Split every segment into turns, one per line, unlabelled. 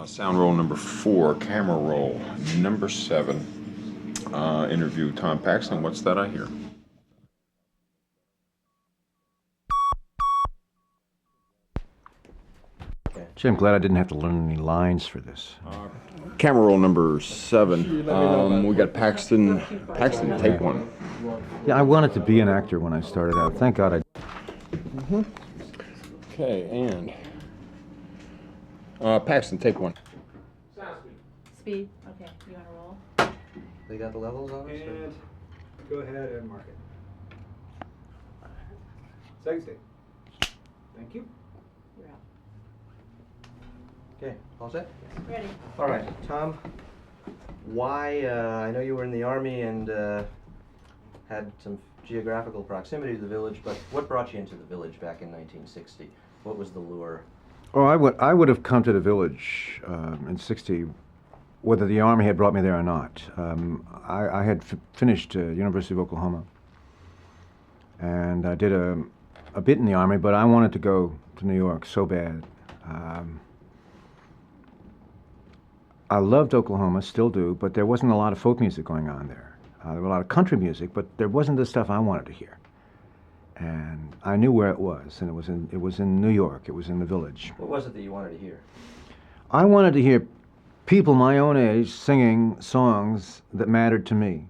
Sound roll number 4, camera roll number 7. Interview Tom Paxton. What's that I hear?
Gee, I'm glad I didn't have to learn any lines for this.
Camera roll number 7. We got Paxton. Paxton, take one.
Yeah, I wanted to be an actor when I started out. Thank God I...
Okay, and Paxton, take one.
Speed. Okay, you want to roll?
They got the levels on it?
And go ahead and mark it. Second stage. Thank you.
You're up.
Okay, all set?
Ready.
All right, Tom, why, I know you were in the Army and had some geographical proximity to the village, but what brought you into the village back in 1960? What was the lure?
Oh, I would have come to the village in '60, whether the Army had brought me there or not. I had finished University of Oklahoma, and I did a bit in the Army, but I wanted to go to New York so bad. I loved Oklahoma, still do, but there wasn't a lot of folk music going on there. There was a lot of country music, but there wasn't the stuff I wanted to hear. And I knew where it was, and it was in New York. It was in the village.
What was it that you wanted to hear?
I wanted to hear people my own age singing songs that mattered to me.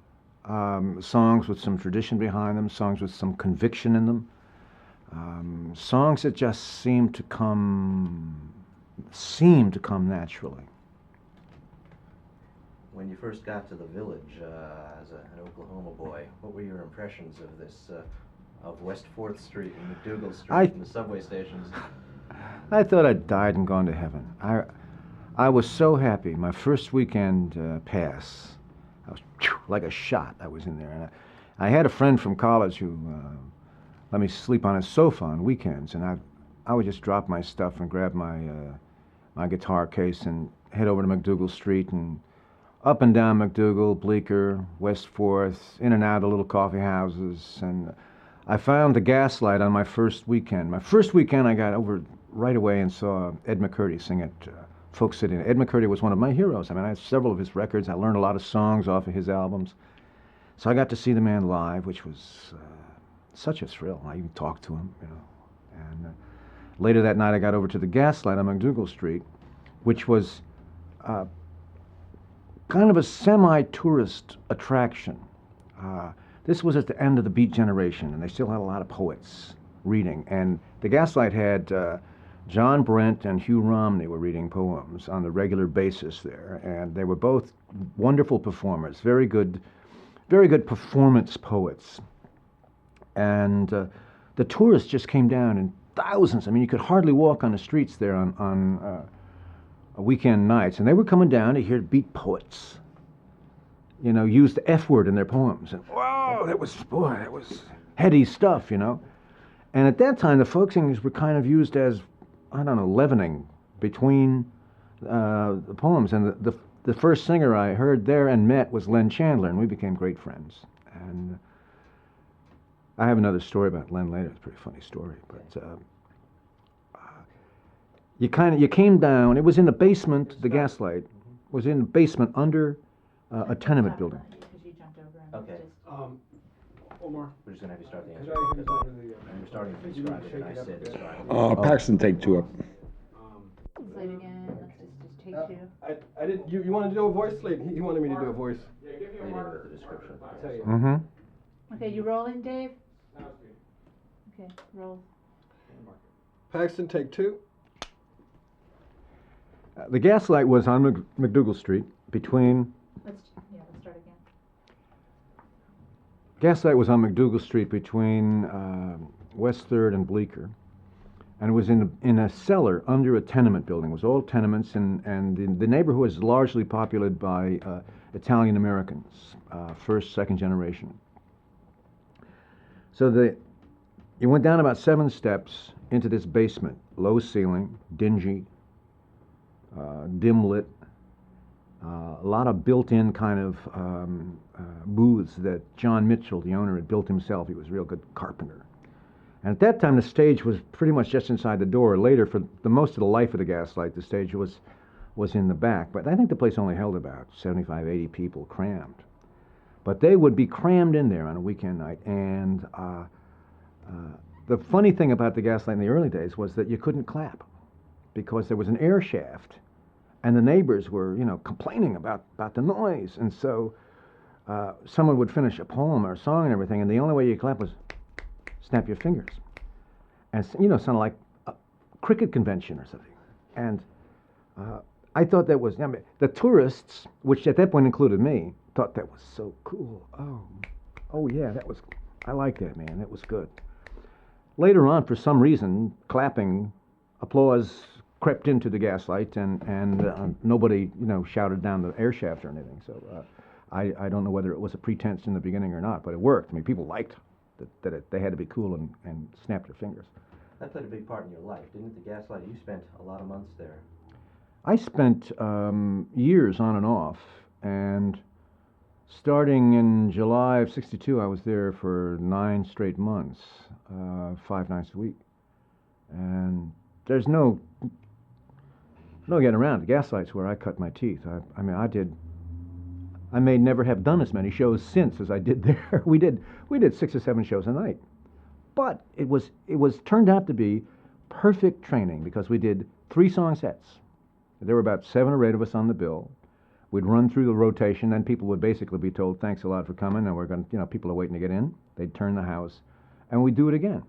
Songs with some tradition behind them, songs with some conviction in them, songs that just seemed to come naturally.
When you first got to the village as an Oklahoma boy, what were your impressions of this, of West 4th Street and McDougal Street and the subway stations?
I thought I'd died and gone to heaven. I was so happy. My first weekend pass, I was like a shot. I was in there. And I had a friend from college who let me sleep on his sofa on weekends, and I would just drop my stuff and grab my guitar case and head over to McDougal Street and up and down McDougal, Bleecker, West 4th, in and out of little coffee houses. And I found the Gaslight on my first weekend. My first weekend I got over right away and saw Ed McCurdy sing at Folk City. Ed McCurdy was one of my heroes. I mean, I had several of his records. I learned a lot of songs off of his albums. So I got to see the man live, which was such a thrill. I even talked to him, you know. And later that night I got over to the Gaslight on McDougal Street, which was kind of a semi-tourist attraction. This was at the end of the Beat Generation, and they still had a lot of poets reading. And the Gaslight had John Brent and Hugh Romney were reading poems on a regular basis there, and they were both wonderful performers, very good performance poets. And the tourists just came down in thousands. I mean, you could hardly walk on the streets there on weekend nights, and they were coming down to hear beat poets, you know, use the F word in their poems. And whoa, that was heady stuff, you know. And at that time, the folk singers were kind of used as, I don't know, leavening between the poems. And the first singer I heard there and met was Len Chandler, and we became great friends. And I have another story about Len later. It's a pretty funny story, but you came down. It was in the basement. The Gaslight was in the basement under a tenement building.
Because you jumped over and
Okay.
Omar.
We're just going to have you start the
Could
answer.
I have you
because
go to the,
you're starting to describe it, and I said describe it.
Paxton, take 2 up.
Slate again. Let's just take 2.
I didn't. You wanted to do a voice, Slade? He wanted me to do a voice.
Lead in with the description.
I'll tell you.
Mm-hmm.
Okay, you rolling, Dave? Okay, roll.
Paxton, take 2.
The Gaslight was on McDougal Street between.
Let's start again.
Gaslight was on McDougal Street between West 3rd and Bleecker, and it was in a cellar under a tenement building. It was all tenements, and the neighborhood was largely populated by Italian Americans, first, second generation. So you went down about 7 steps into this basement, low ceiling, dingy, dim lit, a lot of built-in kind of booths that John Mitchell, the owner, had built himself. He was a real good carpenter. And at that time, the stage was pretty much just inside the door. Later, for the most of the life of the Gaslight, the stage was was in the back, but I think the place only held about 75, 80 people crammed. But they would be crammed in there on a weekend night, and the funny thing about the Gaslight in the early days was that you couldn't clap because there was an air shaft, and the neighbors were, complaining about the noise, and so someone would finish a poem or a song and everything, and the only way you clap was snap your fingers, and sounded like a cricket convention or something. And I thought that was, the tourists, which at that point included me, thought that was so cool. Oh yeah, I liked that, man. That was good. Later on, for some reason, clapping, applause crept into the Gaslight, and nobody, shouted down the air shaft or anything. So I don't know whether it was a pretense in the beginning or not, but it worked. I mean, people liked that they had to be cool and snap their fingers.
That played a big part in your life, didn't it? The Gaslight. You spent a lot of months there.
I spent years on and off, and starting in July of '62, I was there for 9 straight months, 5 nights a week. And there's no getting around. The Gaslight's where I cut my teeth. I may never have done as many shows since as I did there. We did 6 or 7 shows a night. But it was turned out to be perfect training because we did 3-song sets. There were about 7 or 8 of us on the bill. We'd run through the rotation, then people would basically be told, "Thanks a lot for coming," and we're going to, people are waiting to get in. They'd turn the house, and we'd do it again.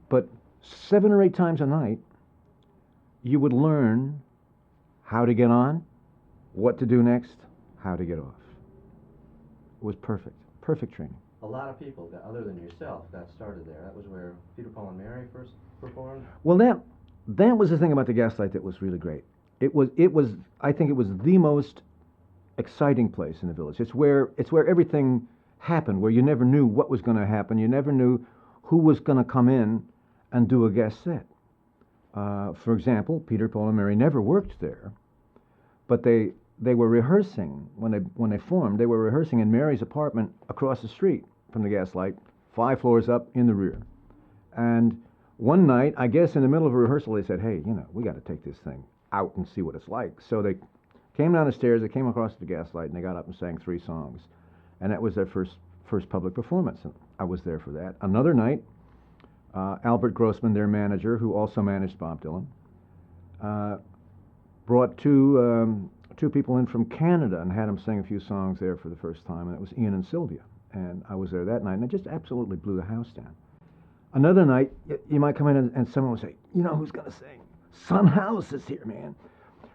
But 7 or 8 times a night, you would learn how to get on, what to do next, how to get off. It was perfect training.
A lot of people, other than yourself, got started there. That was where Peter, Paul, and Mary first performed?
Well, that was the thing about the Gaslight that was really great. It was I think it was the most exciting place in the village. It's where everything happened, where you never knew what was going to happen. You never knew who was going to come in and do a guest set. For example, Peter, Paul, and Mary never worked there, but they were rehearsing when they formed. They were rehearsing in Mary's apartment across the street from the Gaslight, 5 floors up in the rear. And one night, I guess in the middle of a rehearsal, they said, "Hey, we got to take this thing out and see what it's like." So they came down the stairs, they came across the Gaslight, and they got up and sang 3 songs. And that was their first public performance. And I was there for that. Another night, Albert Grossman, their manager, who also managed Bob Dylan, brought two people in from Canada and had them sing a few songs there for the first time, and it was Ian and Sylvia. And I was there that night, and it just absolutely blew the house down. Another night, you might come in and someone would say, "Who's going to sing? Son House is here, man."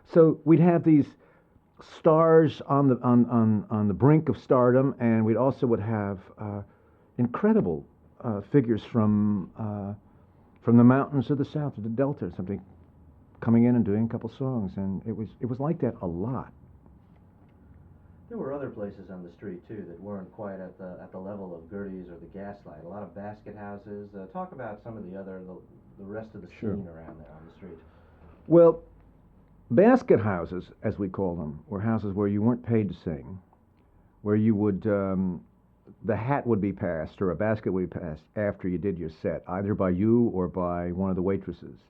So we'd have these stars on the brink of stardom, and we also would have incredible figures from the mountains of the south, of the Delta, or something, coming in and doing a couple songs, and it was like that a lot.
There were other places on the street too that weren't quite at the level of Gertie's or the Gaslight. A lot of basket houses. Talk about some of the rest of the
Sure.
scene around there on the street.
Well, basket houses, as we call them, were houses where you weren't paid to sing, where you would the hat would be passed or a basket would be passed after you did your set, either by you or by one of the waitresses.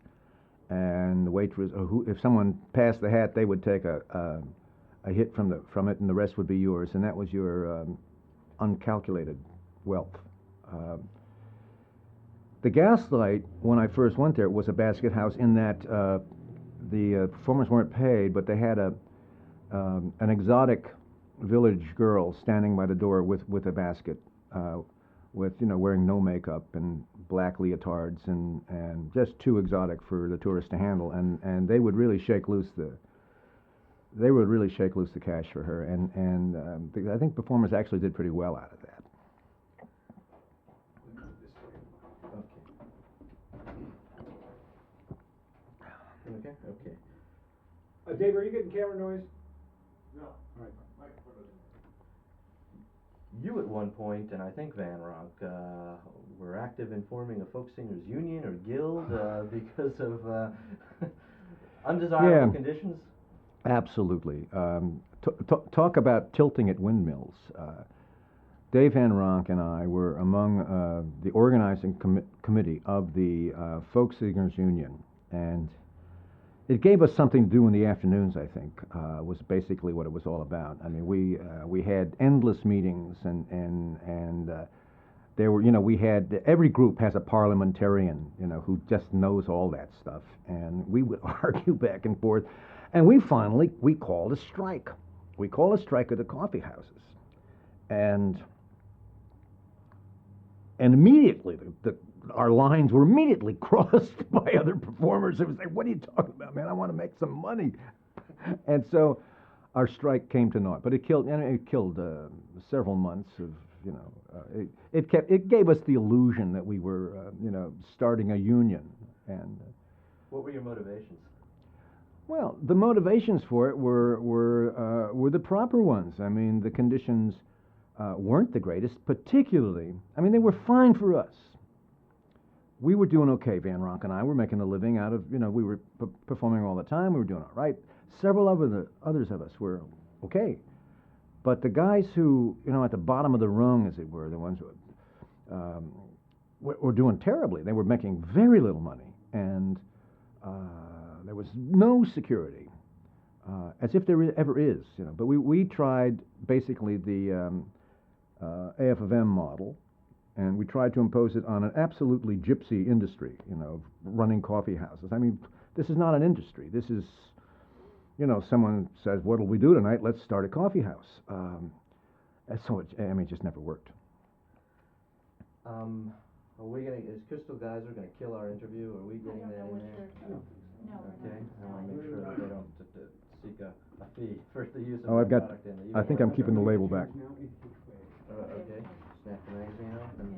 And the waitress, if someone passed the hat, they would take a hit from it, and the rest would be yours, and that was your uncalculated wealth. The Gaslight, when I first went there, was a basket house in that the performers weren't paid, but they had an exotic village girl standing by the door with a basket, wearing no makeup and black leotards, and just too exotic for the tourists to handle, and they would really shake loose the cash for her, and I think performers actually did pretty well out of that.
Okay.
Dave, are you getting camera noise?
You at one point, and I think Van Ronk, were active in forming a folk singers union or guild because of undesirable conditions.
Absolutely. Talk about tilting at windmills. Dave Van Ronk and I were among the organizing committee of the Folk Singers Union, and it gave us something to do in the afternoons, I think, was basically what it was all about. I mean, we had endless meetings, and there were, we had, every group has a parliamentarian, who just knows all that stuff, and we would argue back and forth, and we called a strike. We called a strike at the coffee houses, and immediately our lines were immediately crossed by other performers. It was like, what are you talking about, man? I want to make some money. And so our strike came to naught. But it killed several months of, it gave us the illusion that we were, starting a union. And
What were your motivations?
well, the motivations for it were the proper ones. I mean, the conditions weren't the greatest, particularly. I mean, they were fine for us. We were doing okay. Van Ronk and I were making a living out of, we were performing all the time. We were doing all right. Several others of us were okay. But the guys who, at the bottom of the rung, as it were, the ones who were doing terribly. They were making very little money, and there was no security, as if there ever is. But we tried basically the AF of M model, and we tried to impose it on an absolutely gypsy industry, running coffee houses. I mean, this is not an industry. This is, someone says, what'll we do tonight? Let's start a coffee house. And so it just never worked.
Is Crystal Geyser gonna kill our interview? Are we getting that in there?
No, we're
Okay,
not.
I wanna make sure that they don't seek a fee for the use of
Oh,
the
I've got,
product in the
I think I'm keeping the label back.
Okay, snap the magazine off and,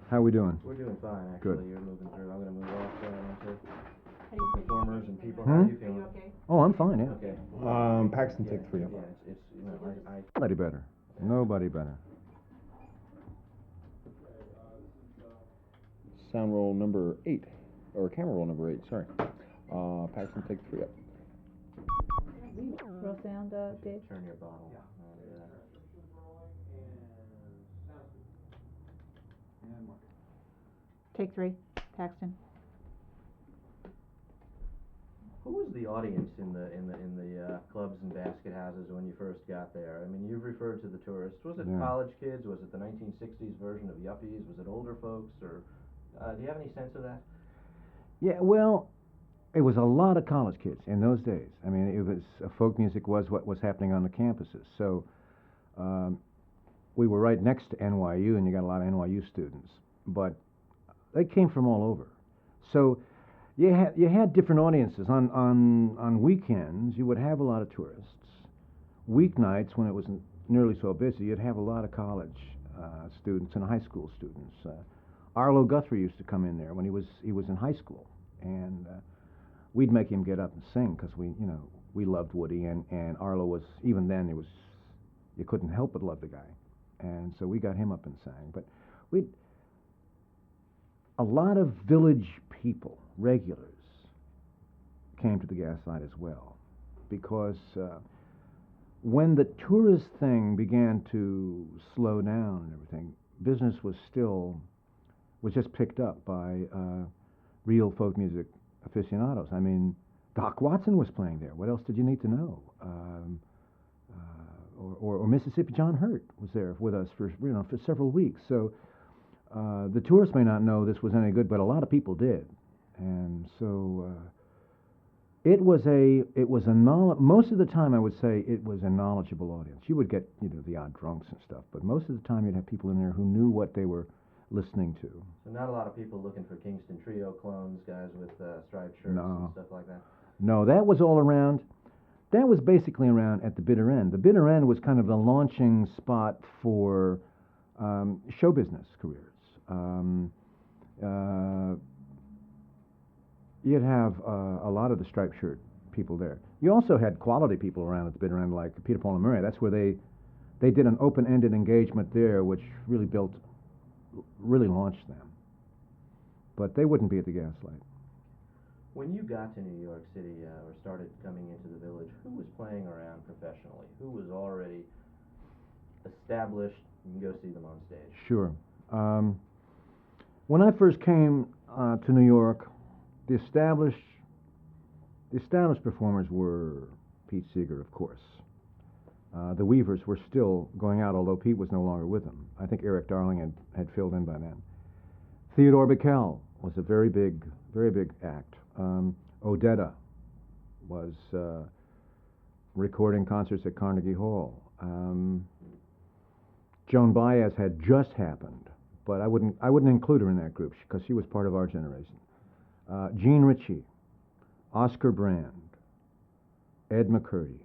How we doing?
we're doing fine,
Good.
actually. You're moving through. I'm gonna move off into
How do you feel?
performers and people.
Hmm?
How are you
Are you
feeling?
okay?
Oh, I'm fine, yeah.
Okay.
Paxton,
Yeah,
take 3 up.
Yeah, it's, I
Nobody better. Nobody better.
Sound roll number 8, or camera roll number 8, sorry. Paxton, take 3 up.
Roll sound, Dave?
turn your bottle.
Take 3, Paxton.
Who was the audience in the clubs and basket houses when you first got there? I mean, you've referred to the tourists. Was it
Yeah.
college kids? Was it the 1960s version of yuppies? Was it older folks? Or do you have any sense of that?
Yeah, well, it was a lot of college kids in those days. I mean, it was folk music was what was happening on the campuses. So we were right next to NYU, and you got a lot of NYU students, but they came from all over. So you had different audiences. On weekends, you would have a lot of tourists. Weeknights, when it wasn't nearly so busy, you'd have a lot of college students and high school students. Arlo Guthrie used to come in there when he was in high school, and we'd make him get up and sing because we loved Woody, and Arlo was, even then, you couldn't help but love the guy, and so we got him up and sang. But a lot of village people, regulars, came to the Gaslight as well, because when the tourist thing began to slow down and everything, business was just picked up by real folk music aficionados. I mean, Doc Watson was playing there. What else did you need to know? Or Mississippi John Hurt was there with us for several weeks. So the tourists may not know this was any good, but a lot of people did, and so it was most of the time I would say it was a knowledgeable audience. You would get the odd drunks and stuff, but most of the time you'd have people in there who knew what they were listening to.
So not a lot of people looking for Kingston Trio clones, guys with striped shirts
No.
and stuff like that?
No, that was all around. That was basically around at the bitter end. The bitter end was kind of the launching spot for show business careers. You'd have a lot of the striped shirt people there. You also had quality people around at the bitter end, like Peter, Paul, and Murray. That's where they did an open-ended engagement there, which really launched them. But they wouldn't be at the Gaslight.
When you got to New York City or started coming into the Village, who was playing around professionally? Who was already established? You can go see them on stage.
Sure. When I first came to New York, the established The established performers were Pete Seeger, of course. The Weavers were still going out, although Pete was no longer with them. I think Eric Darling had filled in by then. Theodore Bickel was a very big act. Odetta was recording concerts at Carnegie Hall. Joan Baez had just happened, but I wouldn't include her in that group because she was part of our generation. Gene Ritchie, Oscar Brand, Ed McCurdy,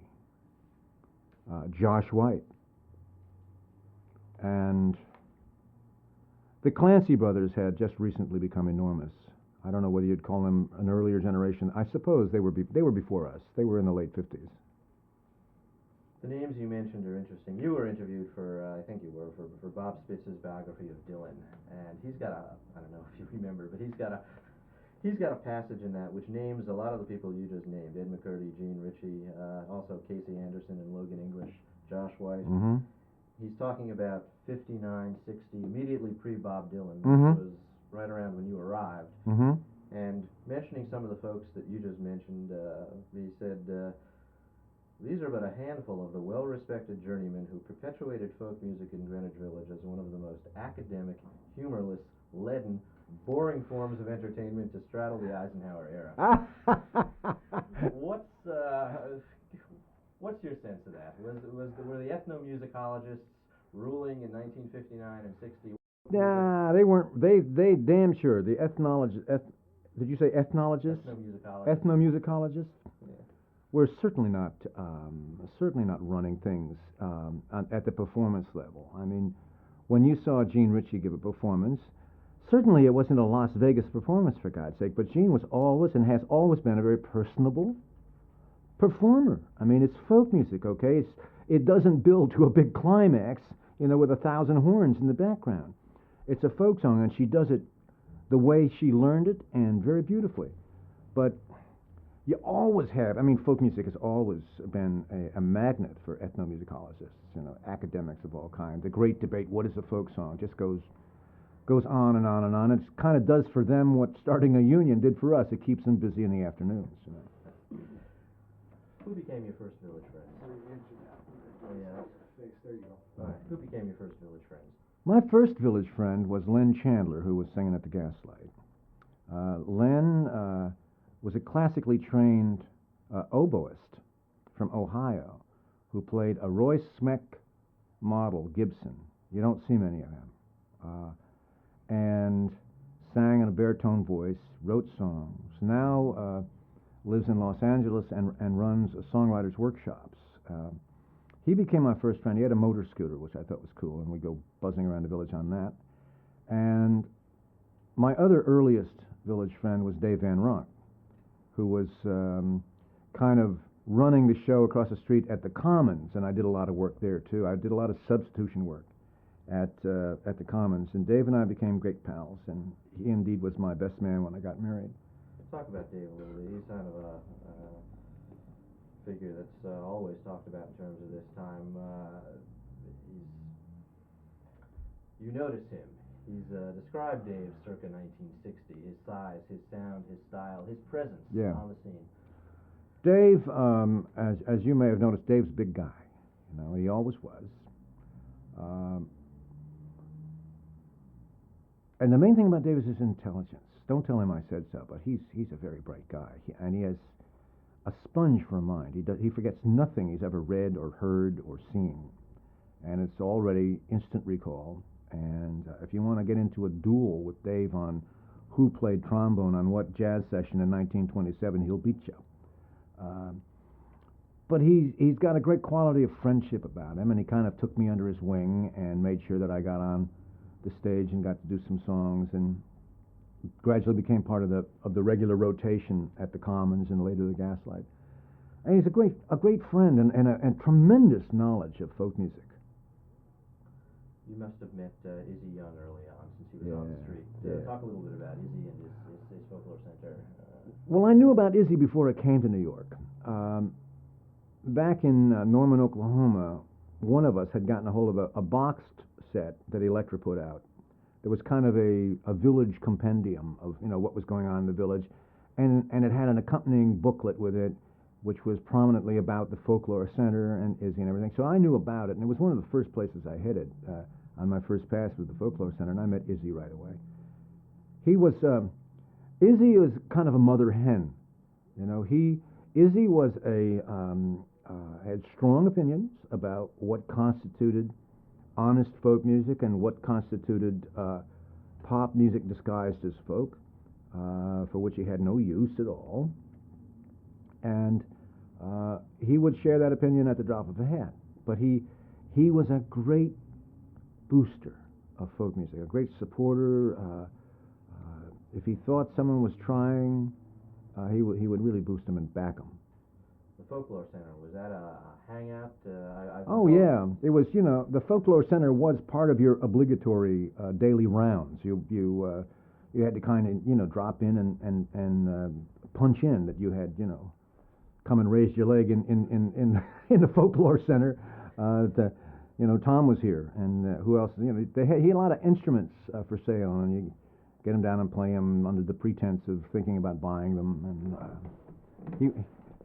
Josh White, and the Clancy brothers had just recently become enormous. I don't know whether you'd call them an earlier generation. I suppose they were before us. They were in the late 50s.
The names you mentioned are interesting. You were interviewed for, I think you were, for Bob Spitz's biography of Dylan, and he's got I don't know if you remember, but he's got a passage in that which names a lot of the people you just named: Ed McCurdy, Gene Ritchie, also Casey Anderson and Logan English, Josh White.
Mm-hmm.
He's talking about 59, 60, immediately pre-Bob Dylan,
Mm-hmm.
which was right around when you arrived.
Mm-hmm.
And mentioning some of the folks that you just mentioned, he said, these are but a handful of the well-respected journeymen who perpetuated folk music in Greenwich Village as one of the most academic, humorless, leaden, boring forms of entertainment to straddle the Eisenhower era. What's your sense of that? Were the ethnomusicologists ruling in 1959 and 60?
Nah, they weren't. They damn sure. The ethnologists. Did you say ethnologists?
Ethnomusicologists.
Ethnomusicologists
Yeah.
were certainly not running things at the performance level. I mean, when you saw Gene Ritchie give a performance, certainly it wasn't a Las Vegas performance, for God's sake, but Gene was always and has always been a very personable performer. I mean, it's folk music, okay? It doesn't build to a big climax, with 1,000 horns in the background. It's a folk song, and she does it the way she learned it, and very beautifully. But you always have, folk music has always been a magnet for ethnomusicologists, academics of all kinds. The great debate, what is a folk song, just goes on and on and on. It kind of does for them what starting a union did for us. It keeps them busy in the afternoons.
Who became your first village friend? Oh, yeah.
There you go.
All right. Who became your first village friends?
My first village friend was Len Chandler, who was singing at the Gaslight. Len was a classically trained oboist from Ohio who played a Roy Smeck model Gibson. You don't see many of them. And sang in a baritone voice, wrote songs. Now lives in Los Angeles and runs songwriters' workshops. He became my first friend. He had a motor scooter, which I thought was cool, and we'd go buzzing around the village on that. And my other earliest village friend was Dave Van Ronk, who was kind of running the show across the street at the Commons, and I did a lot of work there too. I did a lot of substitution work at the Commons, and Dave and I became great pals, and he indeed was my best man when I got married.
Let's talk about Dave a little bit. He's kind of a figure that's always talked about in terms of this time. You notice him. He's described Dave circa 1960. His size, his sound, his style, his presence on the scene.
Dave, as you may have noticed, Dave's a big guy. He always was. And the main thing about Dave is his intelligence. Don't tell him I said so, but he's a very bright guy, and he has a sponge for a mind. He forgets nothing he's ever read or heard or seen, and it's already instant recall. And if you want to get into a duel with Dave on who played trombone on what jazz session in 1927, he'll beat you. But he's got a great quality of friendship about him, and he kind of took me under his wing and made sure that I got on the stage and got to do some songs, and gradually became part of the regular rotation at the Commons and later the Gaslight. And he's a great friend and a tremendous knowledge of folk music.
You must have met Izzy Young early on, since he was on the street. Talk a little bit about Izzy and his folklore center.
Well, I knew about Izzy before I came to New York. Back in Norman, Oklahoma, one of us had gotten a hold of a boxed set that Elektra put out. There was kind of a village compendium of what was going on in the village, and it had an accompanying booklet with it, which was prominently about the Folklore Center and Izzy and everything. So I knew about it, and it was one of the first places I headed on my first pass with the Folklore Center, and I met Izzy right away. He was, Izzy was kind of a mother hen. You know, Izzy was had strong opinions about what constituted honest folk music and what constituted pop music disguised as folk, for which he had no use at all. And he would share that opinion at the drop of a hat. But he was a great booster of folk music, a great supporter. If he thought someone was trying, he would really boost them and back them.
The Folklore Center, was that a hangout?
Oh yeah, it was. You know, the Folklore Center was part of your obligatory daily rounds. You had to kind of drop in and punch in that you had come and raise your leg in the Folklore Center. Tom was here, and who else? He had a lot of instruments for sale, and you get them down and play them under the pretense of thinking about buying them, and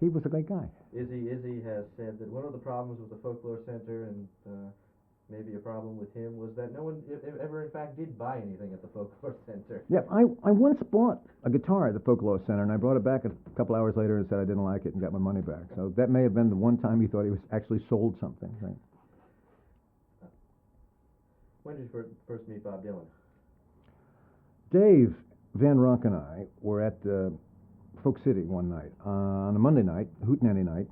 he was a great guy.
Izzy has said that one of the problems with the Folklore Center, and maybe a problem with him, was that no one ever in fact did buy anything at the Folklore Center.
Yeah, I once bought a guitar at the Folklore Center, and I brought it back a couple hours later and said I didn't like it and got my money back. So that may have been the one time he thought he was actually sold something. Right?
When did you first meet Bob Dylan?
Dave Van Ronk and I were at Folk City one night, on a Monday night, hootenanny night.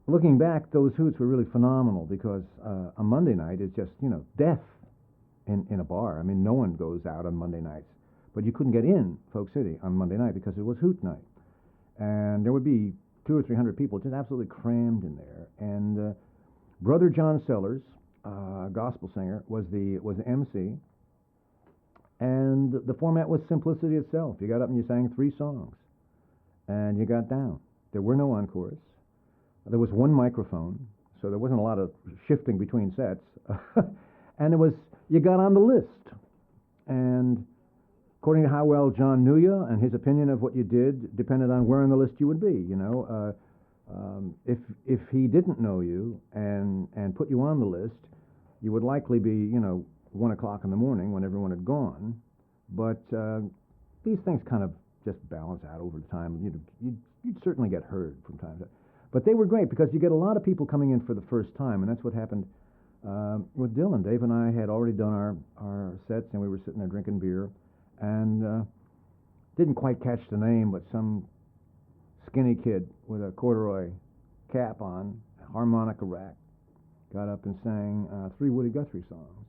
Looking back, those hoots were really phenomenal because a Monday night is just, death in a bar. I mean, no one goes out on Monday nights. But you couldn't get in Folk City on Monday night because it was hoot night. And there would be 200 or 300 people just absolutely crammed in there. And Brother John Sellers, gospel singer, was the MC. And the format was simplicity itself. You got up and you sang 3 songs. And you got down. There were no encores. There was one microphone, so there wasn't a lot of shifting between sets. And you got on the list. And according to how well John knew you and his opinion of what you did depended on where on the list you would be, If he didn't know you and put you on the list, you would likely be, 1 o'clock in the morning when everyone had gone. But these things kind of just balance out over time. You'd certainly get heard from time to time. But they were great because you get a lot of people coming in for the first time, and that's what happened with Dylan. Dave and I had already done our sets, and we were sitting there drinking beer, and didn't quite catch the name, but some skinny kid with a corduroy cap on, harmonica rack, got up and sang 3 Woody Guthrie songs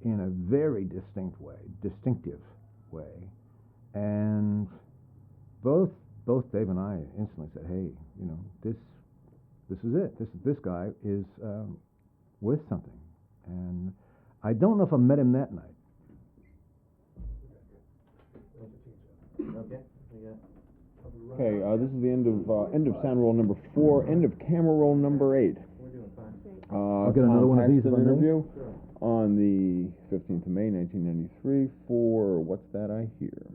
in a very distinctive way. And both Dave and I instantly said, hey, this is it. This guy is with something. And I don't know if I met him that night.
Okay.
Okay, this is the end of sound roll number 4, end of camera roll number 8.
We're doing fine.
I'll get another one of these if I may.
Interview on the 15th of May, 1993 for What's That I Hear?